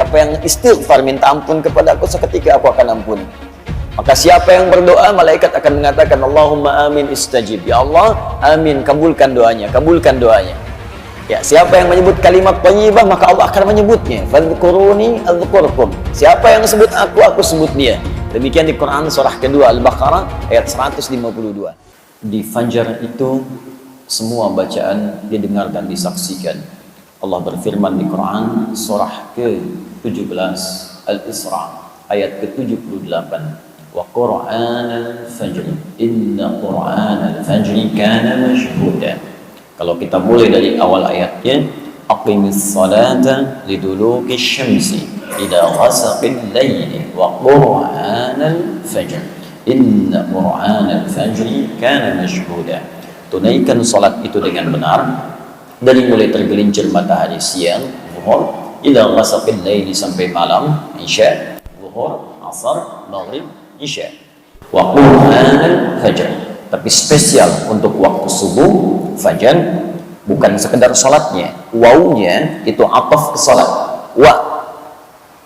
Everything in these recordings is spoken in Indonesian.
siapa yang istighfar minta ampun kepada aku, seketika aku akan ampuni. Maka siapa yang berdoa, malaikat akan mengatakan Allahumma amin istajib. Ya Allah, amin, kabulkan doanya, kabulkan doanya. Ya, siapa yang menyebut kalimat thayyibah, maka Allah akan menyebutnya. Fadhkuruni adzkurkum. Siapa yang sebut aku sebut dia. Demikian di Quran surah kedua Al-Baqarah ayat 152. Di fajar itu semua bacaan didengarkan, disaksikan. Allah berfirman di Quran surah ke-17 Al-Isra ayat ke-78. Wa Qur'anal fajr inna Qur'anal fajri kana mashhuda. Kalau kita mulai dari awal ayatnya, aqimis salata liduluki syamsi ila ghasaqil laili wa Qur'anal fajr inna Qur'anal fajri kana mashhuda. Tunaikan salat itu dengan benar dari mulai tergelincir matahari siang zuhur ila ghasaqil laili sampai malam isya, zuhur, asar, maghrib, isya. Wa Qur'anal fajr, tapi spesial untuk waktu subuh fajar, bukan sekedar salatnya. Wawunya itu ataf ke salat. Wa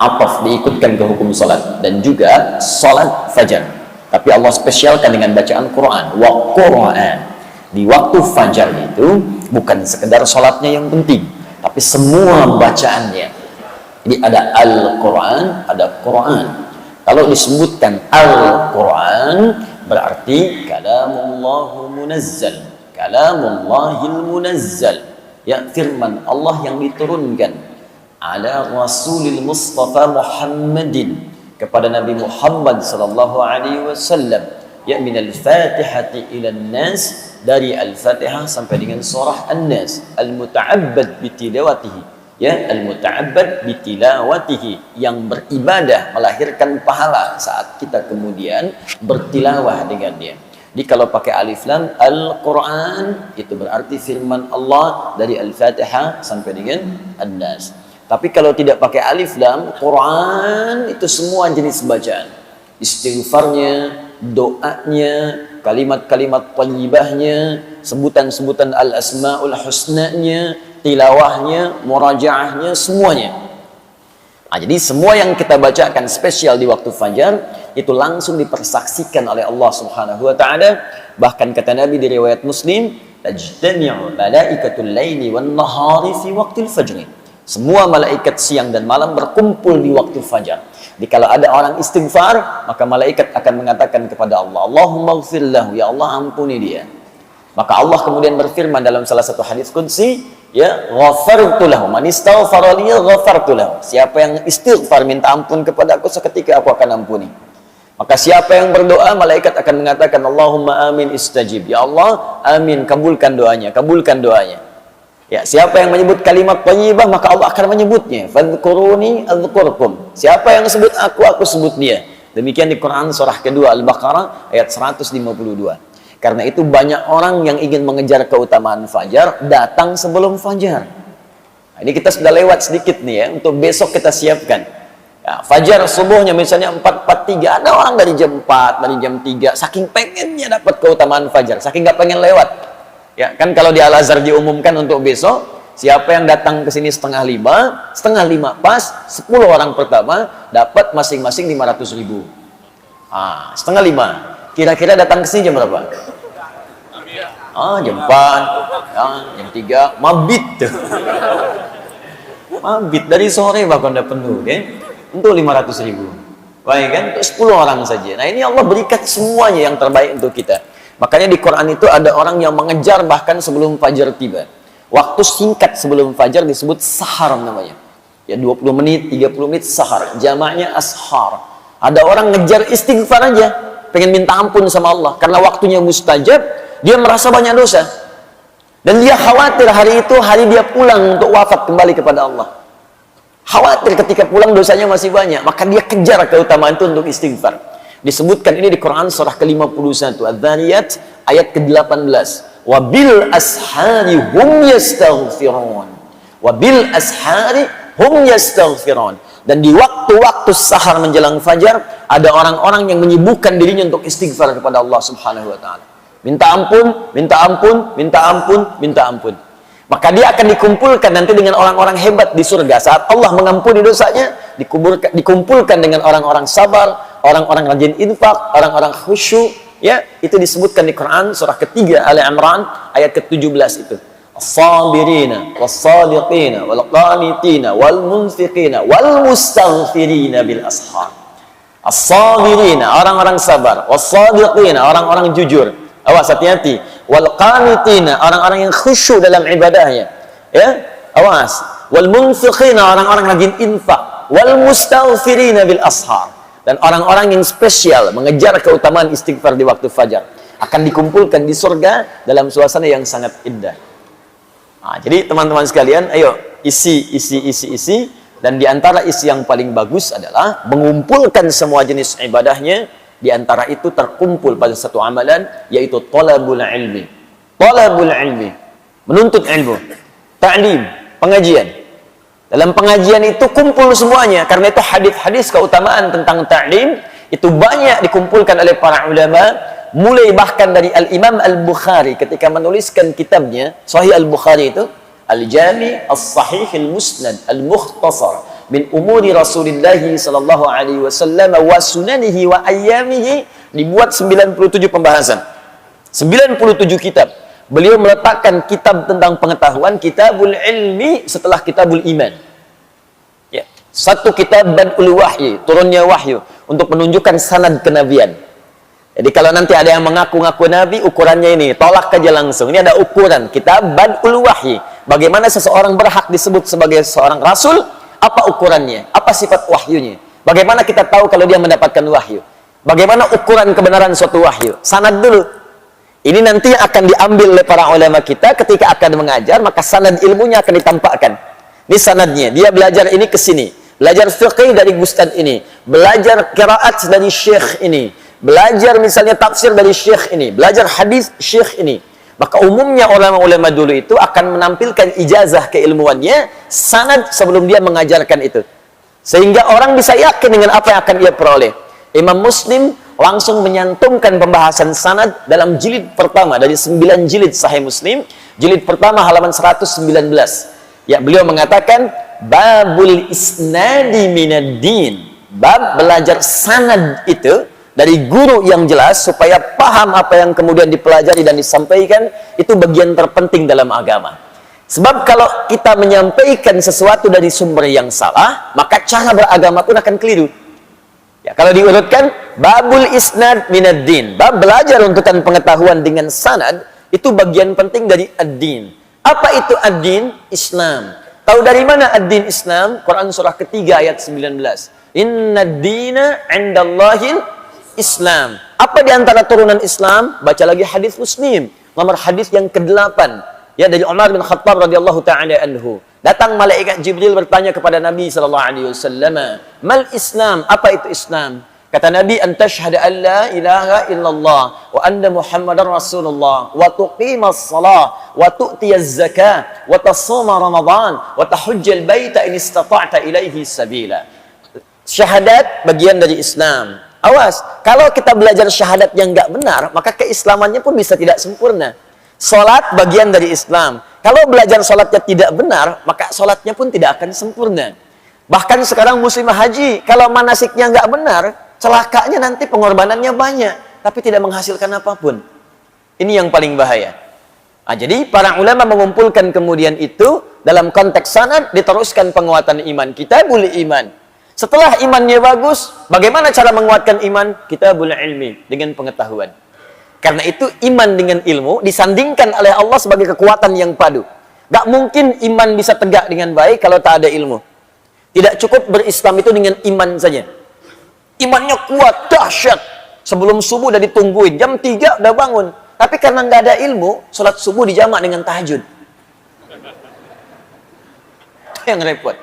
ataf diikutkan ke hukum salat dan juga salat fajar. Tapi Allah spesialkan dengan bacaan Quran. Wa Qur'an. Di waktu fajar itu bukan sekedar salatnya yang penting, tapi semua bacaannya. Jadi ada Al-Quran, ada Quran. Kalau disebutkan Al-Quran berarti kalamullahu munazzal, kalamullahil munazzal, ya, firman Allah yang diturunkan ala Rasulil Mustafa Muhammadin, kepada Nabi Muhammad sallallahu alaihi wasallam, ya, minal Fatihati ila Nas, dari Al-Fatihah sampai dengan surah An-Nas, al-muta'abbad bitilawatihi, ya, al-muta'abbad bitilawatihi, yang beribadah melahirkan pahala saat kita kemudian bertilawah dengan dia. Jadi kalau pakai alif lam, Al-Quran itu berarti firman Allah dari Al-Fatihah sampai dengan An-Nas. Tapi kalau tidak pakai alif lam, Quran itu semua jenis bacaan, istighfarnya, doanya, kalimat-kalimat thayyibahnya, sebutan-sebutan al-asmaul husnanya, tilawahnya, murajaahnya, semuanya. Nah, jadi semua yang kita bacakan spesial di waktu fajar itu langsung dipersaksikan oleh Allah Subhanahu wa taala. Bahkan kata Nabi di riwayat Muslim, tajtami'u malaikatul laili wan nahari fi waqtil fajr. Semua malaikat siang dan malam berkumpul di waktu fajar. Jadi kalau ada orang istighfar, maka malaikat akan mengatakan kepada Allah, Allahumma ighfir lahu, ya Allah ampuni dia. Maka Allah kemudian berfirman dalam salah satu hadis qudsi, ya, ghafartu lahu man istaghfara li ghafartu lahu. Siapa yang istighfar minta ampun kepada aku, seketika aku akan ampuni. Maka siapa yang berdoa, malaikat akan mengatakan Allahumma amin istajib. Ya Allah, amin, kabulkan doanya, kabulkan doanya. Ya, siapa yang menyebut kalimat thayyibah, maka Allah akan menyebutnya. Fadhkuruni adzkurkum. Siapa yang sebut aku sebut dia. Demikian di Quran surah kedua Al-Baqarah ayat 152. Karena itu banyak orang yang ingin mengejar keutamaan fajar datang sebelum fajar. Nah, ini kita sudah lewat sedikit nih ya, untuk besok kita siapkan. Ya, fajar subuhnya misalnya 4:43, ada orang dari jam 4, dari jam 3, saking pengennya dapat keutamaan fajar, saking nggak pengen lewat. Ya, kan kalau di Al-Azhar diumumkan untuk besok, siapa yang datang ke sini setengah lima pas, 10 orang pertama dapat masing-masing 500.000. Ah, setengah 5. Kira-kira datang ke sini jam berapa? Jam 4, ya, jam 3, mabit tuh. Mabit dari sore bahkan udah penuh, ya. Untuk 500.000. Baik kan? Untuk 10 orang saja. Nah, ini Allah berikan semuanya yang terbaik untuk kita. Makanya di Quran itu ada orang yang mengejar bahkan sebelum fajar tiba. Waktu singkat sebelum fajar disebut sahar namanya. Ya, 20 menit, 30 menit sahar. Jamaknya ashar. Ada orang ngejar istighfar aja, pengen minta ampun sama Allah karena waktunya mustajab, dia merasa banyak dosa. Dan dia khawatir hari itu hari dia pulang untuk wafat kembali kepada Allah. Khawatir ketika pulang dosanya masih banyak, maka dia kejar keutamaan itu untuk istighfar. Disebutkan ini di Quran surah ke-51 Adz-Dzariyat ayat ke-18. Wabil ashari hum yastaghfirun. Wabil ashari hum yastaghfirun. Dan di waktu-waktu sahar menjelang fajar ada orang-orang yang menyibukkan dirinya untuk istighfar kepada Allah Subhanahu wa taala. Minta ampun, minta ampun, minta ampun, minta ampun. Maka dia akan dikumpulkan nanti dengan orang-orang hebat di surga. Saat Allah mengampuni dosanya, dikumpulkan dengan orang-orang sabar, orang-orang rajin infak, orang-orang khusyuk. Ya, itu disebutkan di Quran surah ketiga Ali Imran ayat ke-17 itu. As-sabirina was-sadiqina wal-qanitina wal-munfiqina wal-mustaghfirina bil ashar. As-sabirina, orang-orang sabar, was-sadiqina, orang-orang jujur. Awas, hati-hati. Wal-qanitina, orang-orang yang khusyuk dalam ibadahnya. Ya, awas. Wal-munfiqina, orang-orang rajin infak. Wal-mustaghfirina bil ashar. Dan orang-orang yang spesial mengejar keutamaan istighfar di waktu fajar akan dikumpulkan di surga dalam suasana yang sangat indah. Nah, jadi teman-teman sekalian, ayo isi. Dan di antara isi yang paling bagus adalah mengumpulkan semua jenis ibadahnya. Di antara itu terkumpul pada satu amalan, yaitu talabul ilmi. Talabul ilmi, menuntut ilmu. Ta'lim, pengajian. Dalam pengajian itu kumpul semuanya. Karena itu hadis-hadis keutamaan tentang ta'lim itu banyak dikumpulkan oleh para ulama, mulai bahkan dari Al-Imam Al-Bukhari ketika menuliskan kitabnya Sahih Al-Bukhari itu Al-Jami' As-Sahih Al-Musnad Al-Mukhtasar min umuri Rasulullah sallallahu alaihi wasallam wa sunanihi wa ayyamihi, dibuat 97 pembahasan. 97 kitab. Beliau meletakkan kitab tentang pengetahuan, kitabul ilmi setelah kitabul iman. Ya, satu kitab Badul Wahyi, turunnya wahyu untuk menunjukkan sanad kenabian. Jadi kalau nanti ada yang mengaku-ngaku nabi, ukurannya ini, tolak aja langsung. Ini ada ukuran, kitab Badul Wahyi. Bagaimana seseorang berhak disebut sebagai seorang rasul? Apa ukurannya? Apa sifat wahyunya? Bagaimana kita tahu kalau dia mendapatkan wahyu? Bagaimana ukuran kebenaran suatu wahyu? Sanad dulu. Ini nanti akan diambil oleh para ulama kita ketika akan mengajar, maka sanad ilmunya akan ditampakkan. Ini sanadnya. Dia belajar ini ke sini. Belajar fiqih dari ustaz ini. Belajar qiraat dari syekh ini. Belajar misalnya tafsir dari syekh ini. Belajar hadis syekh ini. Maka umumnya ulama-ulama dulu itu akan menampilkan ijazah keilmuannya, sanad sebelum dia mengajarkan itu. Sehingga orang bisa yakin dengan apa yang akan ia peroleh. Imam Muslim langsung menyantumkan pembahasan sanad dalam jilid pertama dari 9 jilid Sahih Muslim. Jilid pertama halaman 119. Ya, beliau mengatakan babul isnadi minad din. Bab belajar sanad itu dari guru yang jelas supaya paham apa yang kemudian dipelajari dan disampaikan, itu bagian terpenting dalam agama. Sebab kalau kita menyampaikan sesuatu dari sumber yang salah, maka cara beragama pun akan keliru. Ya, kalau diurutkan, babul isnad minad din, bab belajar untukan pengetahuan dengan sanad, itu bagian penting dari ad-din. Apa itu ad-din? Islam. Tahu dari mana ad-din Islam? Quran surah ketiga ayat 19. Inna ad-dina 'indallahil Islam. Apa di antara turunan Islam? Baca lagi hadis Muslim, nomor hadis yang ke-8. Ya, dari Umar bin Khattab radhiyallahu taala anhu. Datang malaikat Jibril bertanya kepada Nabi sallallahu alaihi wasallam, "Mal Islam?" Apa itu Islam? Kata Nabi, "An tashhadu an la ilaha illallah wa anna Muhammadar Rasulullah wa tuqimas shalah wa tu'tiyaz zakah wa tasuma Ramadan wa tahujjal baita in istata'ta ilaihi sabila." Syahadat bagian dari Islam. Awas, kalau kita belajar syahadat yang enggak benar, maka keislamannya pun bisa tidak sempurna. Salat bagian dari Islam. Kalau belajar salatnya tidak benar, maka salatnya pun tidak akan sempurna. Bahkan sekarang muslimah haji, kalau manasiknya enggak benar, celakanya nanti pengorbanannya banyak, tapi tidak menghasilkan apapun. Ini yang paling bahaya. Nah, jadi para ulama mengumpulkan kemudian itu dalam konteks sanad, diteruskan penguatan iman, kitabul iman. Setelah imannya bagus, bagaimana cara menguatkan iman? Kitabul ilmi, dengan pengetahuan. Karena itu iman dengan ilmu disandingkan oleh Allah sebagai kekuatan yang padu. Gak mungkin iman bisa tegak dengan baik kalau tak ada ilmu. Tidak cukup berislam itu dengan iman saja. Imannya kuat, dahsyat. Sebelum subuh udah ditungguin, jam 3 udah bangun. Tapi karena nggak ada ilmu, sholat subuh dijamak dengan tahajud. Itu yang repot.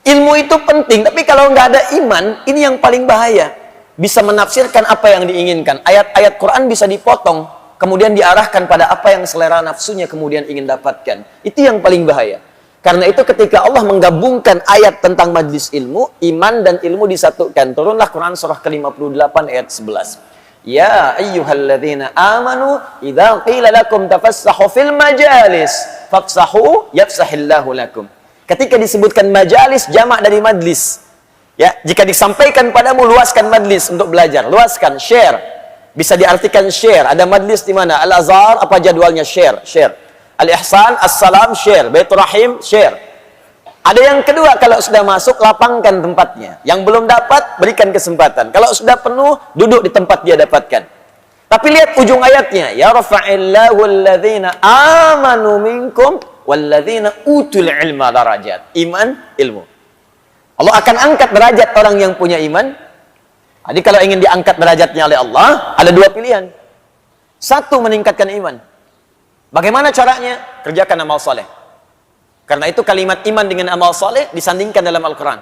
Ilmu itu penting, tapi kalau nggak ada iman, ini yang paling bahaya. Bisa menafsirkan apa yang diinginkan. Ayat-ayat Quran bisa dipotong, kemudian diarahkan pada apa yang selera nafsunya kemudian ingin dapatkan. Itu yang paling bahaya. Karena itu ketika Allah menggabungkan ayat tentang majlis ilmu, iman dan ilmu disatukan. Turunlah Quran surah ke-58 ayat 11. Ya ayyuhalladzina amanu idza qila lakum tafassahu fil majalis fafsahu yafsahillahu lakum. Ketika disebutkan majalis, jamak dari majlis. Ya, jika disampaikan padamu, luaskan majlis untuk belajar, luaskan, share. Bisa diartikan share. Ada majlis di mana? Al-Azhar, apa jadwalnya? Share, share. Al-Ihsan, As-Salam, share. Baitur Rahim, share. Ada yang kedua, kalau sudah masuk, lapangkan tempatnya. Yang belum dapat, berikan kesempatan. Kalau sudah penuh, duduk di tempat dia dapatkan. Tapi lihat ujung ayatnya. Ya rafa'illahu alladhina amanu minkum walladhina utul ilma darajat. Iman, ilmu. Allah akan angkat derajat orang yang punya iman. Jadi kalau ingin diangkat derajatnya oleh Allah, ada dua pilihan. Satu, meningkatkan iman. Bagaimana caranya? Kerjakan amal soleh. Karena itu kalimat iman dengan amal soleh disandingkan dalam Al-Quran.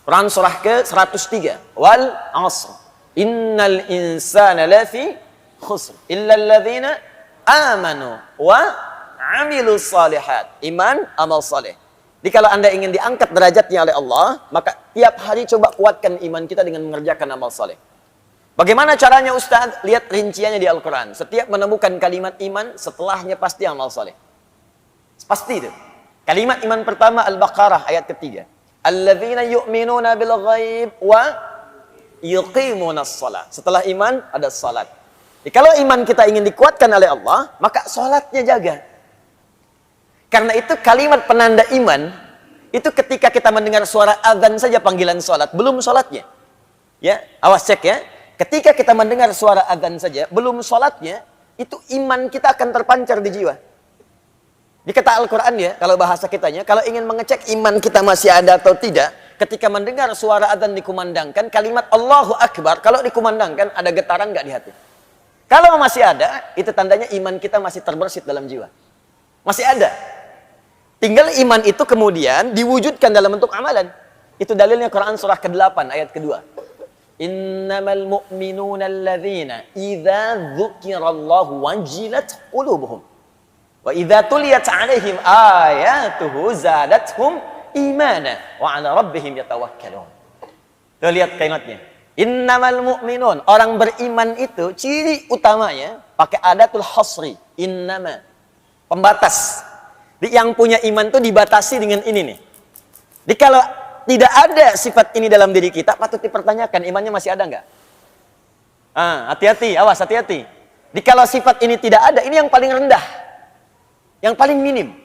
Quran surah ke-103. Wal asr. Innal insana lafi khusr. Illa alladhina amanu wa amilu salihat. Iman, amal soleh. Jadi kalau anda ingin diangkat derajatnya oleh Allah, maka tiap hari coba kuatkan iman kita dengan mengerjakan amal soleh. Bagaimana caranya Ustaz? Lihat rinciannya di Al-Quran. Setiap menemukan kalimat iman, setelahnya pasti amal soleh. Pasti itu. Kalimat iman pertama Al-Baqarah ayat ketiga. Alladzina yu'minuna bil ghaib wa yuqimunas shalah. Setelah iman ada salat. Jadi kalau iman kita ingin dikuatkan oleh Allah, maka salatnya jaga. Karena itu kalimat penanda iman itu ketika kita mendengar suara azan saja panggilan salat, belum salatnya. Ya, awas cek ya. Ketika kita mendengar suara azan saja, belum salatnya, itu iman kita akan terpancar di jiwa. Di kata Al-Quran ya, kalau bahasa kitanya, kalau ingin mengecek iman kita masih ada atau tidak, ketika mendengar suara adzan dikumandangkan, kalimat Allahu Akbar, kalau dikumandangkan, ada getaran nggak di hati? Kalau masih ada, itu tandanya iman kita masih terbersit dalam jiwa. Masih ada. Tinggal iman itu kemudian diwujudkan dalam bentuk amalan. Itu dalilnya Quran surah ke-8, ayat kedua. Innamal mu'minuna alladzina idza dzukirallahu wajilat qulubuhum. Wa idza tuliyat 'alaihim ayatuhu zadatuhum imana wa 'ala rabbihim yatawakkalun. Tuh lihat kalimatnya. Innamal mu'minun, orang beriman itu ciri utamanya pakai adatul hasri, innama. Pembatas. Yang punya iman itu dibatasi dengan ini nih. Jadi kalau tidak ada sifat ini dalam diri kita, patut dipertanyakan imannya masih ada enggak? Hati-hati, awas hati-hati. Jadi kalau sifat ini tidak ada, ini yang paling rendah. Yang paling minim.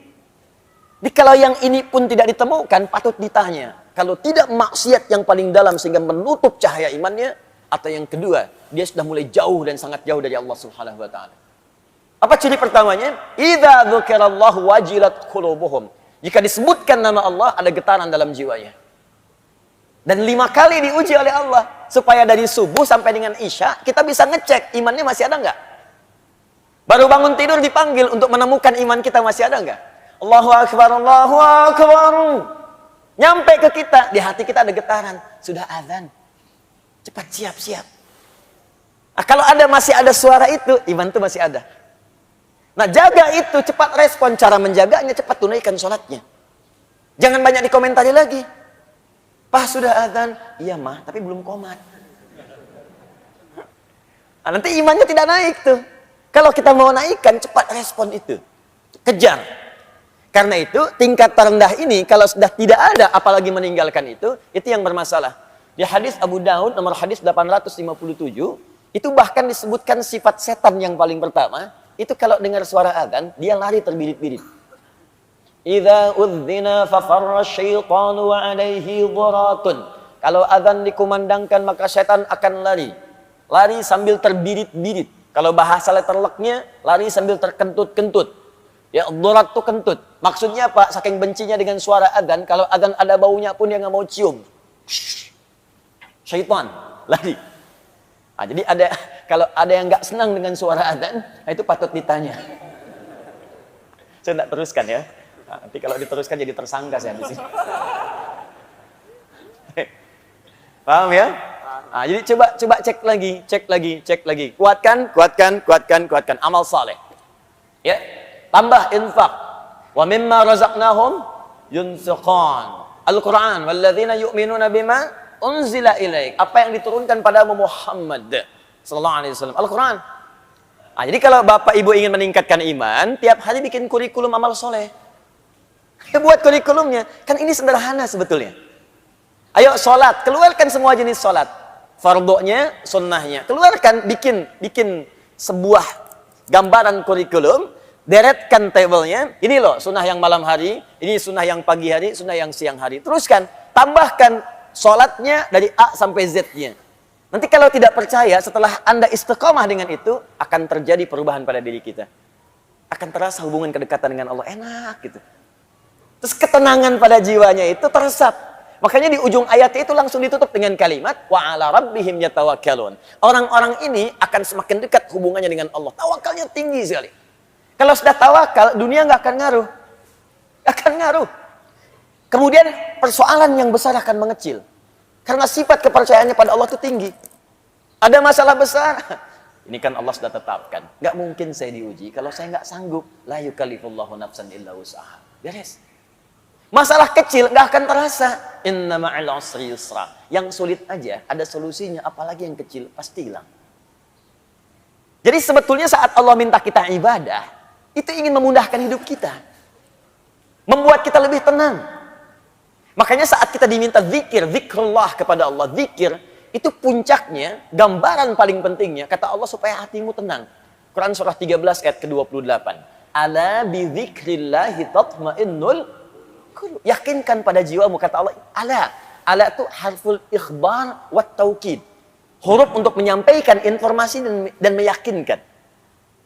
Jadi kalau yang ini pun tidak ditemukan, patut ditanya. Kalau tidak maksiat yang paling dalam sehingga menutup cahaya imannya, atau yang kedua, dia sudah mulai jauh dan sangat jauh dari Allah Subhanahu wa taala. Apa ciri pertamanya? Idza dzukirallahu wajilat qulubuhum. Jika disebutkan nama Allah, ada getaran dalam jiwanya. Dan 5 kali diuji oleh Allah supaya dari subuh sampai dengan isya kita bisa ngecek imannya masih ada enggak? Baru bangun tidur dipanggil untuk menemukan iman kita masih ada enggak? Allahu Akbar, Allahu Akbar. Nyampe ke kita, di hati kita ada getaran. Sudah azan. Cepat siap-siap. Nah, kalau masih ada suara itu, iman itu masih ada. Nah, jaga itu, cepat respon. Cara menjaganya, cepat tunaikan sholatnya. Jangan banyak dikomentari lagi. Pak, sudah azan. Iya, mah, tapi belum qomat. Nah, nanti imannya tidak naik tuh. Kalau kita mau naikkan, cepat respon itu. Kejar. Karena itu, tingkat terendah ini, kalau sudah tidak ada, apalagi meninggalkan itu yang bermasalah. Di hadis Abu Daud, nomor hadis 857, itu bahkan disebutkan sifat setan yang paling pertama, itu kalau dengar suara azan, dia lari terbirit-birit. Idza udzina fafarra syaitanu wa alaihi dhuratun. Kalau azan dikumandangkan, maka setan akan lari. Lari sambil terbirit-birit. Kalau bahasa letterlocknya, lari sambil terkentut-kentut. Ya, dhurat itu kentut. Maksudnya apa? Saking bencinya dengan suara azan, kalau azan ada baunya pun dia nggak mau cium. Syaitan lari. Nah, jadi kalau ada yang nggak senang dengan suara azan, itu patut ditanya. Saya tidak teruskan ya. Nah, nanti kalau diteruskan jadi tersangka saya di sini. Paham ya? Nah, jadi coba cek lagi. Kuatkan amal saleh. Ya, tambah infak. Wa mimma razaqnahum yunfiqun. Al-Qur'an, walladzina yu'minuna bima unzila ilaik. Apa yang diturunkan padamu Muhammad. sallallahu alaihi wasallam, Al-Quran. Nah, jadi kalau bapak ibu ingin meningkatkan iman, tiap hari bikin kurikulum amal soleh. Ya buat kurikulumnya, kan ini sederhana sebetulnya. Ayo sholat, keluarkan semua jenis sholat. Fardunya, sunnahnya. Keluarkan, bikin sebuah gambaran kurikulum, deretkan tabelnya. Ini loh, sunnah yang malam hari, ini sunnah yang pagi hari, sunnah yang siang hari. Teruskan, tambahkan sholatnya dari A sampai Z-nya. Nanti kalau tidak percaya, setelah Anda istiqomah dengan itu, akan terjadi perubahan pada diri kita. Akan terasa hubungan kedekatan dengan Allah, enak gitu. Terus ketenangan pada jiwanya itu teresap. Makanya di ujung ayat itu langsung ditutup dengan kalimat, wa ala rabbihim yatawakkalun. Orang-orang ini akan semakin dekat hubungannya dengan Allah. Tawakalnya tinggi sekali. Kalau sudah tawakal, dunia nggak akan ngaruh. Nggak akan ngaruh. Kemudian persoalan yang besar akan mengecil. Karena sifat kepercayaannya pada Allah itu tinggi. Ada masalah besar. Ini kan Allah sudah tetapkan. Nggak mungkin saya diuji kalau saya nggak sanggup. La yukallifullahu nafsan illa wus'aha. Beres. Masalah kecil nggak akan terasa. Inna ma'al usri yusra. Yang sulit aja ada solusinya. Apalagi yang kecil pasti hilang. Jadi sebetulnya saat Allah minta kita ibadah, itu ingin memudahkan hidup kita. Membuat kita lebih tenang. Makanya saat kita diminta zikir, zikrullah kepada Allah, zikir, itu puncaknya, gambaran paling pentingnya, kata Allah supaya hatimu tenang. Quran surah 13 ayat ke-28. Ala bi dzikrillahi tatmainnul qulub. Yakinkan pada jiwamu, kata Allah. Ala. Ala itu harful ikhbar wa taukid. Huruf untuk menyampaikan informasi dan meyakinkan.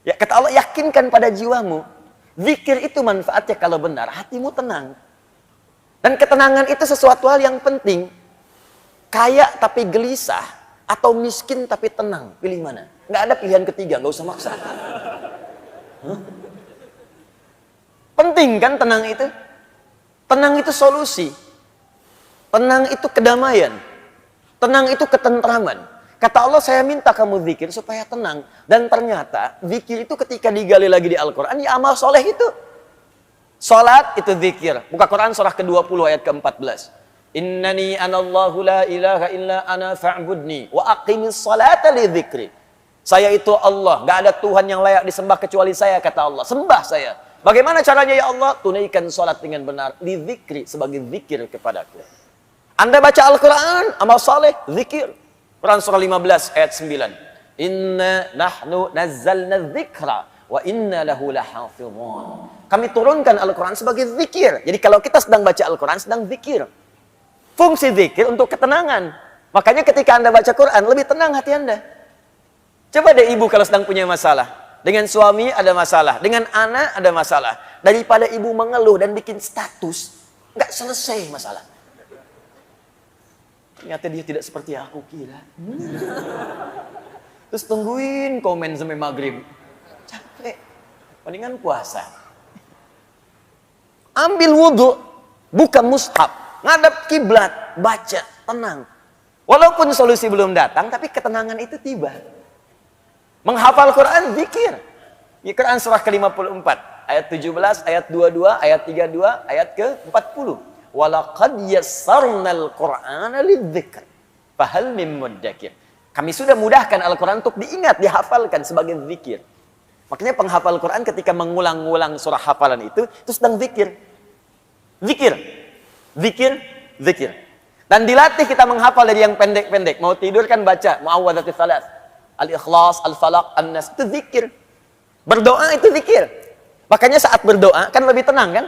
Ya, kata Allah, yakinkan pada jiwamu. Zikir itu manfaatnya kalau benar, hatimu tenang. Dan ketenangan itu sesuatu hal yang penting. Kaya tapi gelisah, atau miskin tapi tenang. Pilih mana? Nggak ada pilihan ketiga, nggak usah maksa. Penting kan tenang itu? Tenang itu solusi. Tenang itu kedamaian. Tenang itu ketentraman. Kata Allah, saya minta kamu zikir supaya tenang. Dan ternyata zikir itu ketika digali lagi di Al-Quran, ya amal soleh itu. Salat itu zikir. Buka Quran surah ke-20 ayat ke-14. Innani anallahu la ilaha illa ana fa'budni wa aqimis salata li dzikri. Saya itu Allah, gak ada Tuhan yang layak disembah kecuali saya, kata Allah. Sembah saya. Bagaimana caranya ya Allah? Tunaikan salat dengan benar li dzikri, sebagai zikir kepadaku. Anda baca Al-Quran, amal saleh, zikir. Quran surah 15 ayat 9. Inna nahnu nazzalna dzikra wa inna lahu lahafizun. Kami turunkan Al-Quran sebagai zikir. Jadi kalau kita sedang baca Al-Quran, sedang zikir. Fungsi zikir untuk ketenangan. Makanya ketika Anda baca Quran, lebih tenang hati Anda. Coba deh ibu kalau sedang punya masalah. Dengan suami ada masalah. Dengan anak ada masalah. Daripada ibu mengeluh dan bikin status, nggak selesai masalah. Ternyata dia tidak seperti aku kira. Terus tungguin komen sampai maghrib. Capek. Mendingan puasa. Ambil wudhu, buka mushaf, ngadap kiblat, baca, tenang. Walaupun solusi belum datang, tapi ketenangan itu tiba. Menghafal Quran, zikir. Di Quran surah ke-54, ayat 17, ayat 22, ayat 32, ayat ke-40. Walaqad yassarnal Qur'ana lidzikr. Fahal mim muddakir. Kami sudah mudahkan Al-Quran untuk diingat, dihafalkan sebagai zikir. Makanya penghafal Quran ketika mengulang-ulang surah hafalan itu sedang zikir. Zikir, zikir, zikir. Dan dilatih kita menghafal dari yang pendek-pendek. Mau tidur kan baca Mu'awwadzatis Salas, Al-Ikhlas, Al-Falaq, An-Nas, itu zikir. Berdoa itu zikir. Makanya saat berdoa kan lebih tenang kan?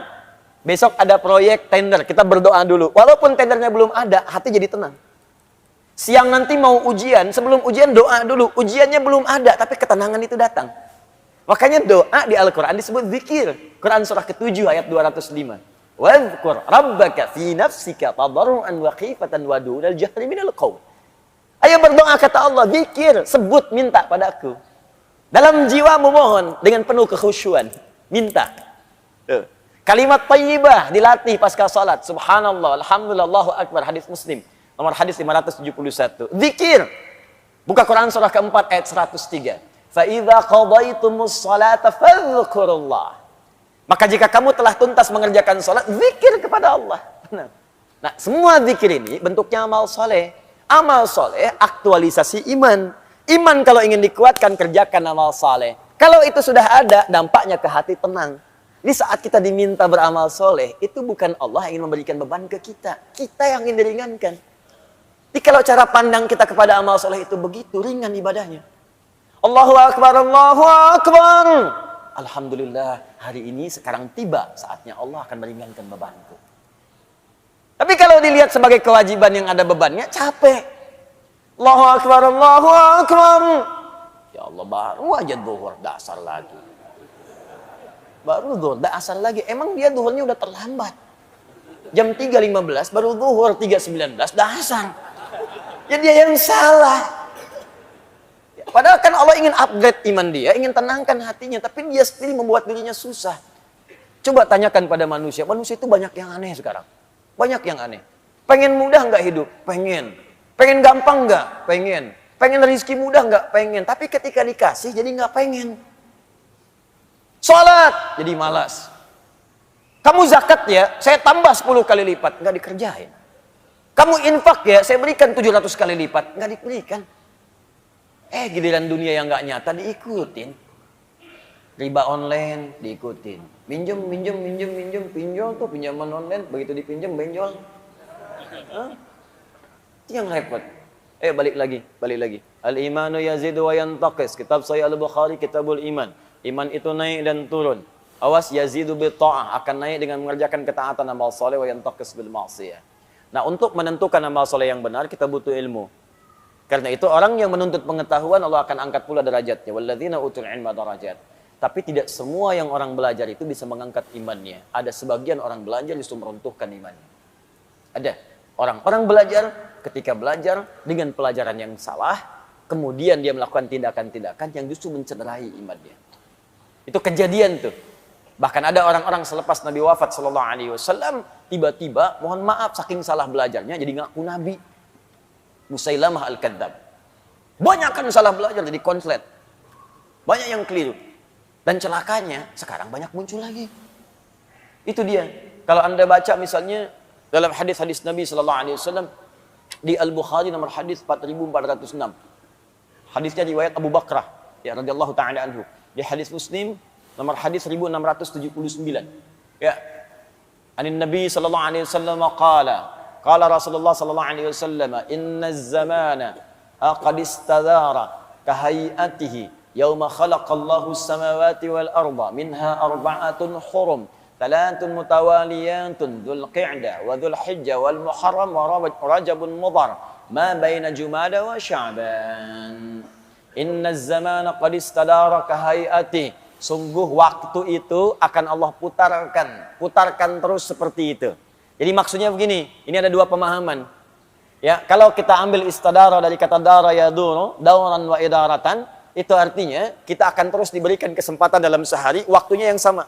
Besok ada proyek tender, kita berdoa dulu. Walaupun tendernya belum ada, hati jadi tenang. Siang nanti mau ujian, sebelum ujian doa dulu. Ujiannya belum ada, tapi ketenangan itu datang. Makanya doa di Al-Quran disebut zikir. Quran surah ke-7 ayat 205. Wadhkur rabbaka fi nafsika tadarruan wa khifatan wa dunal jahri minal qaul. Ayo berdoa, kata Allah, zikir, sebut, minta padaku. Dalam jiwamu mohon dengan penuh kekhusyuan, minta. Kalimat thayyibah dilatih pasca salat. Subhanallah, alhamdulillah, Allahu akbar, hadis Muslim. Nomor hadis 571. Zikir. Buka Quran surah keempat ayat 103. Fa idza qadaytumus salata fadhkurullah. Maka jika kamu telah tuntas mengerjakan salat, zikir kepada Allah. Nah, semua zikir ini bentuknya amal soleh. Amal soleh aktualisasi iman. Iman kalau ingin dikuatkan, kerjakan amal saleh. Kalau itu sudah ada, dampaknya ke hati tenang. Di saat kita diminta beramal soleh, itu bukan Allah yang ingin memberikan beban ke kita. Kita yang ingin diringankan. Jadi kalau cara pandang kita kepada amal soleh itu begitu, ringan ibadahnya. Allahu Akbar, Allahu Akbar. Alhamdulillah, hari ini sekarang tiba saatnya Allah akan meringankan bebanku. Tapi kalau dilihat sebagai kewajiban yang ada bebannya, capek. Allahu Akbar, Allahu Akbar. Ya Allah, baru aja zuhur, dasar lagi. Baru zuhur, dasar lagi. Emang dia zuhurnya udah terlambat. Jam 3.15, baru zuhur 3.19, dasar. Ya dia yang salah. Padahal kan Allah ingin upgrade iman dia, ingin tenangkan hatinya. Tapi dia sendiri membuat dirinya susah. Coba tanyakan pada manusia. Manusia itu banyak yang aneh sekarang. Banyak yang aneh. Pengen mudah nggak hidup? Pengen. Pengen gampang nggak? Pengen. Pengen rezeki mudah nggak? Pengen. Tapi ketika dikasih jadi nggak pengen. Sholat jadi malas. Kamu zakat ya, saya tambah 10 kali lipat. Nggak dikerjain. Kamu infak ya, saya berikan 700 kali lipat. Nggak diberikan. Giliran dunia yang nggak nyata diikutin. Riba online diikutin. Minjem tuh pinjaman online. Begitu dipinjam benjol. Yang repot. Balik lagi. Al-imanu yazidu wa yantaqis. Kitab Sahih Al-Bukhari, Kitabul Iman. Iman itu naik dan turun. Awas, yazidu bi ta'ah, akan naik dengan mengerjakan ketaatan amal soleh, wa yantaqis bil ma'siyah. Nah, untuk menentukan amal soleh yang benar kita butuh ilmu. Karena itu orang yang menuntut pengetahuan Allah akan angkat pula derajatnya. Walladzina utul ilma darajat. Tapi tidak semua yang orang belajar itu bisa mengangkat imannya. Ada sebagian orang belajar justru meruntuhkan imannya. Ada orang belajar, ketika belajar dengan pelajaran yang salah, kemudian dia melakukan tindakan-tindakan yang justru mencederai imannya. Itu kejadian tuh. Bahkan ada orang-orang selepas Nabi wafat sallallahu alaihi wasallam, tiba-tiba mohon maaf saking salah belajarnya jadi ngaku nabi. Musailamah al-Kadzdzab. Banyak kan salah belajar jadi konslet. Banyak yang keliru. Dan celakanya sekarang banyak muncul lagi. Itu dia. Kalau Anda baca misalnya dalam hadis-hadis Nabi sallallahu alaihi wasallam di Al-Bukhari nomor hadis 4406. Hadisnya riwayat Abu Bakrah ya radhiyallahu taala anhu. Di hadis Muslim nomor hadis 1679. Ya. Anin Nabi sallallahu alaihi wasallam qala Rasulullah sallallahu alaihi wasallam inna az-zamana qad istadara ka hay'atihi yauma khalaqallahu as-samawati wal arda minha arba'atun hurum thalathun mutawaliyatun dzul qa'dah wa dzul hijjah wal muharram wa rajabun mudhar ma baina jumada wa sya'ban inna az-zamana qad istadara ka hay'atihi. Sungguh waktu itu akan Allah putarkan terus seperti itu. Jadi maksudnya begini, ini ada dua pemahaman. Ya, kalau kita ambil istadara dari kata dara yaduru, dauran wa idaratan, itu artinya kita akan terus diberikan kesempatan dalam sehari, waktunya yang sama.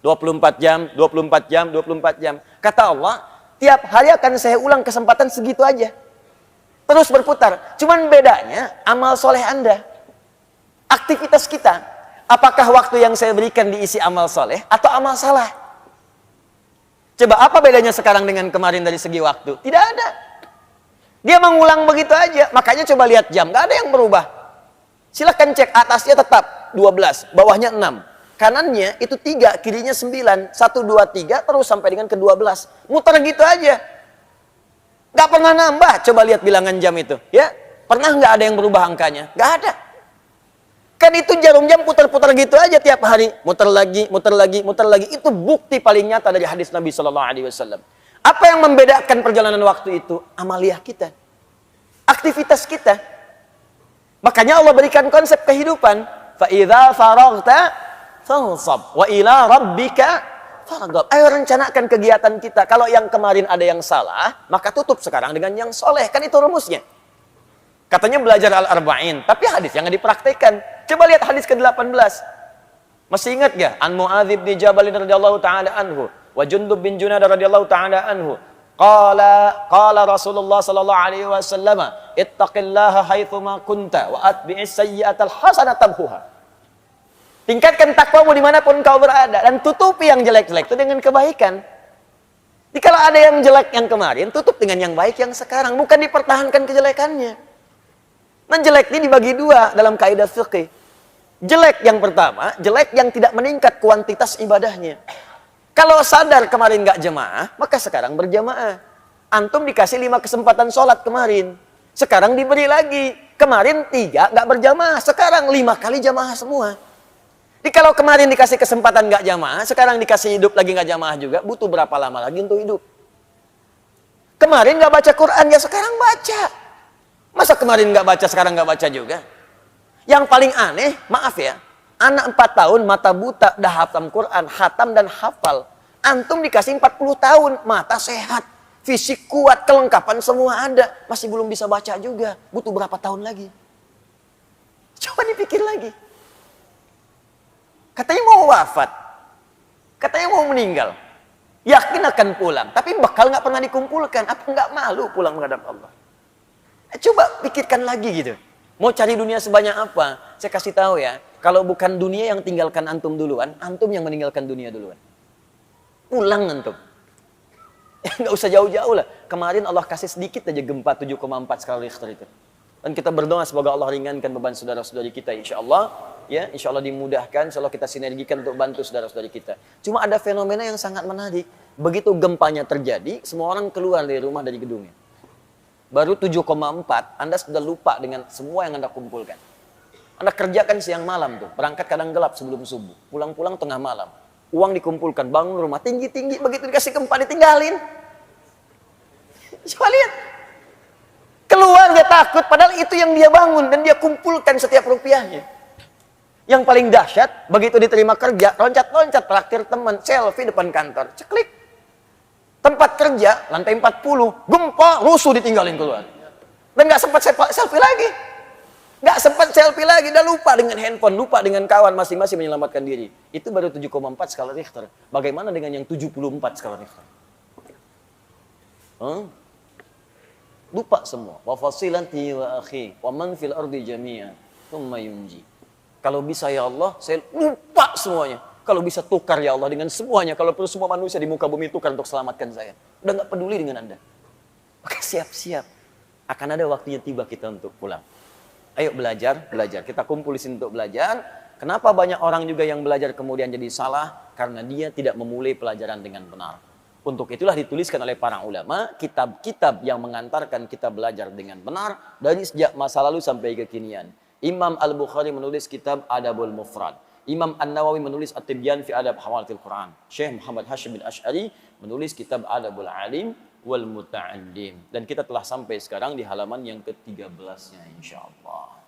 24 jam, 24 jam, 24 jam. Kata Allah, tiap hari akan saya ulang kesempatan segitu aja. Terus berputar. Cuman bedanya amal soleh Anda. Aktivitas kita. Apakah waktu yang saya berikan diisi amal soleh atau amal salah? Coba apa bedanya sekarang dengan kemarin dari segi waktu? Tidak ada. Dia mengulang begitu aja. Makanya coba lihat jam. Gak ada yang berubah. Silahkan cek atasnya tetap 12. Bawahnya 6. Kanannya itu 3. Kirinya 9. 1, 2, 3. Terus sampai dengan ke 12. Muter gitu aja. Gak pernah nambah. Coba lihat bilangan jam itu. Ya, pernah gak ada yang berubah angkanya? Gak ada. Kan itu jarum jam putar-putar gitu aja tiap hari. Muter lagi, muter lagi, muter lagi. Itu bukti paling nyata dari hadis Nabi sallallahu alaihi wasallam. Apa yang membedakan perjalanan waktu itu? Amaliyah kita. Aktivitas kita. Makanya Allah berikan konsep kehidupan. Fa idza faraghta fansab wa ila rabbika farghab. Ayo rencanakan kegiatan kita. Kalau yang kemarin ada yang salah, maka tutup sekarang dengan yang soleh. Kan itu rumusnya. Katanya belajar al-arba'in, tapi hadis yang nggak dipraktekkan. Coba lihat hadis ke-18. Masih ingat gak? An Mu'adz bin Jabal radhiyallahu taala anhu, wa Jundub bin Junadah radhiyallahu taala anhu. Qala Rasulullah sallallahu alaihi wasallam, ittaqillaha haitsu ma kunta wa atbi'is sayyi'atal hasanata tamhuha. Tingkatkan takwamu dimanapun kau berada dan tutupi yang jelek-jelek itu dengan kebaikan. Jadi kalau ada yang jelek yang kemarin, tutup dengan yang baik yang sekarang, bukan dipertahankan kejelekannya. Nah, jelek ini dibagi dua dalam kaidah fikih. Jelek yang pertama, jelek yang tidak meningkat kuantitas ibadahnya. Kalau sadar kemarin nggak jemaah, maka sekarang berjamaah. Antum dikasih 5 kesempatan sholat kemarin. Sekarang diberi lagi. Kemarin 3 nggak berjamaah, sekarang 5 kali jamaah semua. Jadi kalau kemarin dikasih kesempatan nggak jamaah, sekarang dikasih hidup lagi nggak jamaah juga, butuh berapa lama lagi untuk hidup? Kemarin nggak baca Quran, ya sekarang baca. Masa kemarin nggak baca, sekarang nggak baca juga? Yang paling aneh, maaf ya, anak 4 tahun, mata buta, dah hafal Quran, hatam dan hafal. Antum dikasih 40 tahun, mata sehat, fisik kuat, kelengkapan semua ada. Masih belum bisa baca juga. Butuh berapa tahun lagi? Coba dipikir lagi. Katanya mau wafat. Katanya mau meninggal. Yakin akan pulang. Tapi bakal nggak pernah dikumpulkan. Apa nggak malu pulang menghadap Allah? Coba pikirkan lagi gitu. Mau cari dunia sebanyak apa? Saya kasih tahu ya. Kalau bukan dunia yang tinggalkan antum duluan, antum yang meninggalkan dunia duluan. Pulang antum. Nggak usah jauh-jauh lah. Kemarin Allah kasih sedikit aja gempa 7,4 skala Richter itu. Dan kita berdoa semoga Allah ringankan beban saudara-saudari kita, insya Allah. Ya, insya Allah dimudahkan, insya Allah kita sinergikan untuk bantu saudara-saudari kita. Cuma ada fenomena yang sangat menarik. Begitu gempanya terjadi, semua orang keluar dari rumah, dari gedungnya. Baru 7,4, Anda sudah lupa dengan semua yang Anda kumpulkan. Anda kerjakan siang malam tuh, berangkat kadang gelap sebelum subuh, pulang-pulang tengah malam. Uang dikumpulkan, bangun rumah tinggi-tinggi, begitu dikasih gempa ditinggalin. Coba lihat. Keluar dia takut, padahal itu yang dia bangun dan dia kumpulkan setiap rupiahnya. Yang paling dahsyat, begitu diterima kerja, loncat-loncat traktir teman, selfie depan kantor, ceklik. Tempat kerja, lantai 40, gempa, rusuh ditinggalin keluar. Dan nggak sempat selfie lagi. Nggak sempat selfie lagi, udah lupa dengan handphone, lupa dengan kawan, masing-masing menyelamatkan diri. Itu baru 7,4 skala Richter. Bagaimana dengan yang 74 skala Richter? Lupa semua. Wa fasilanti wa akhi, wa man fil ardi jami'an, thumma yunji. Kalau bisa ya Allah, saya lupa semuanya. Kalau bisa tukar ya Allah dengan semuanya. Kalau perlu semua manusia di muka bumi tukar untuk selamatkan saya. Udah nggak peduli dengan Anda. Maka siap-siap. Akan ada waktunya tiba kita untuk pulang. Ayo belajar, belajar. Kita kumpul di sini untuk belajar. Kenapa banyak orang juga yang belajar kemudian jadi salah? Karena dia tidak memulai pelajaran dengan benar. Untuk itulah dituliskan oleh para ulama, kitab-kitab yang mengantarkan kita belajar dengan benar dari sejak masa lalu sampai kekinian. Imam Al-Bukhari menulis kitab Adabul Mufrad. Imam An-Nawawi menulis At-Tibyan fi Adab Hawalatil Quran. Syekh Muhammad Hashim bin Ash'ari menulis kitab Adabul Alim wal Muta'allim. Dan kita telah sampai sekarang di halaman yang ke-13-nya, insyaallah.